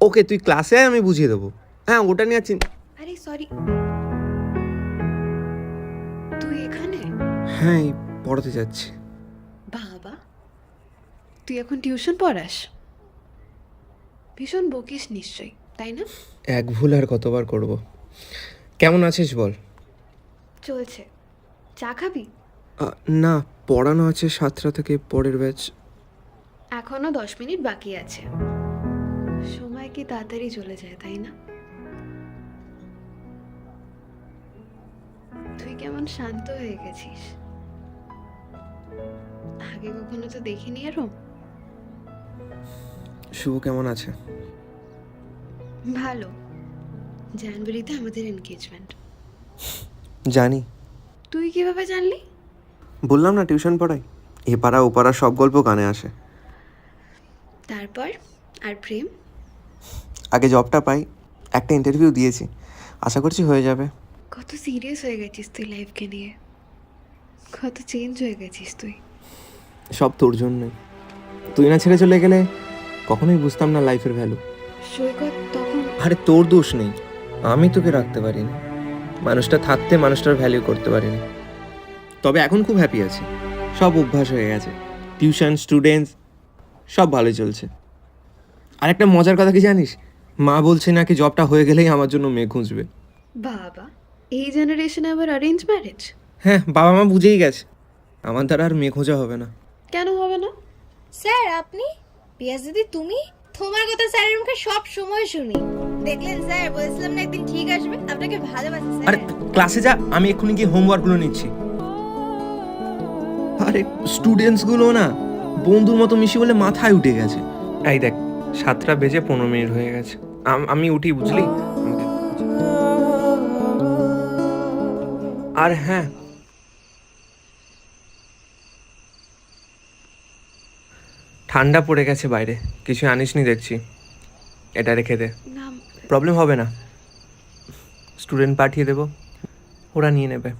ওকে, তুই ক্লাসে আয়, আমি বুঝিয়ে দেবো। হ্যাঁ, ওটা নিয়ে আছি। আরে সরি, তুই এখানে? হ্যাঁ, এই পড়াতে যাচ্ছি। বাবা, তুই এখন টিউশন পড়াস? ভীষণ বকিস নিশ্চয়ই, তাই না? এক ভুল আর কতবার করব। কেমন আছিস বল? চলছে। চা খাবি? না, পড়ানো আছে 7টা থেকে পরের ব্যাচ। এখনো 10 মিনিট বাকি আছে। সময় কি তাড়াতাড়ি চলে যায়, তাই না? তুই কেমন শান্ত হয়ে গেছিস, আগে কখনো তো দেখিনি এরম। শুভ কেমন আছে? ভালো। জানুয়ারিতে আমাদের এনগেজমেন্ট। জানি। তুই কিভাবে জানলি? বললাম না, টিউশন পড়াই। এপাড়া ওপাড়া সব গল্প কানে আসে। তারপর আর প্রেম? আগে জবটা পাই, একটা ইন্টারভিউ দিয়েছি, আশা করছি হয়ে যাবে। কত সিরিয়াস হয়ে গেছিস তুই লাইফকে নিয়ে, কত চেঞ্জ হয়ে গেছিস তুই। সব তোর জন্যই। তুই না ছেড়ে চলে গেলে কখনোই বুঝতাম না লাইফের ভ্যালু। সৈকত তখন। আরে তোর দোষ নেই, আমি তোকে রাখতে পারিনি। মানুষটা থাকতে মানুষটার ভ্যালু করতে পারিনি। তবে এখন খুব হ্যাপি আছি, সব অভ্যাস হয়ে গেছে। টিউশন, স্টুডেন্টস সব ভালোই চলছে। আর একটা মজার কথা কি জানিস, মা বলছে নাকি জবটা হয়ে গেলেই আমার জন্য মেয়ে খুঁজবে। বাবা, এই জেনারেশনে আবার অ্যারেঞ্জ ম্যারেজ? হ্যাঁ, বাবা মা বুঝেই গেছে আমার দ্বারা আর মেয়ে খোঁজা হবে না। কেন হবে না? স্যার আপনি? পিয়াস দিদি তুমি? তোমার কথা স্যারের মুখে সব সময় শুনি। দেখলেন স্যার, বলেছিলাম না একদিন ঠিক আসবে। আপনাকে ভালোবাসি স্যার। আরে ক্লাসে যা, আমি এক্ষুনি গিয়ে হোমওয়ার্কগুলো নিচ্ছি। আরে স্টুডেন্টসগুলো না বন্ধুর মতো মিশি বলে মাথায় উঠে গেছে। এই দেখ, 7টা বেজে 15 মিনিট হয়ে গেছে। আমি উঠি, বুঝলি? আর হ্যাঁ, ঠান্ডা পড়ে গেছে বাইরে, কিছু আনিসনি দেখছি। এটা রেখে দে, না। প্রবলেম হবে না। স্টুডেন্ট পাঠিয়ে দেবো, ওরা নিয়ে নেবে।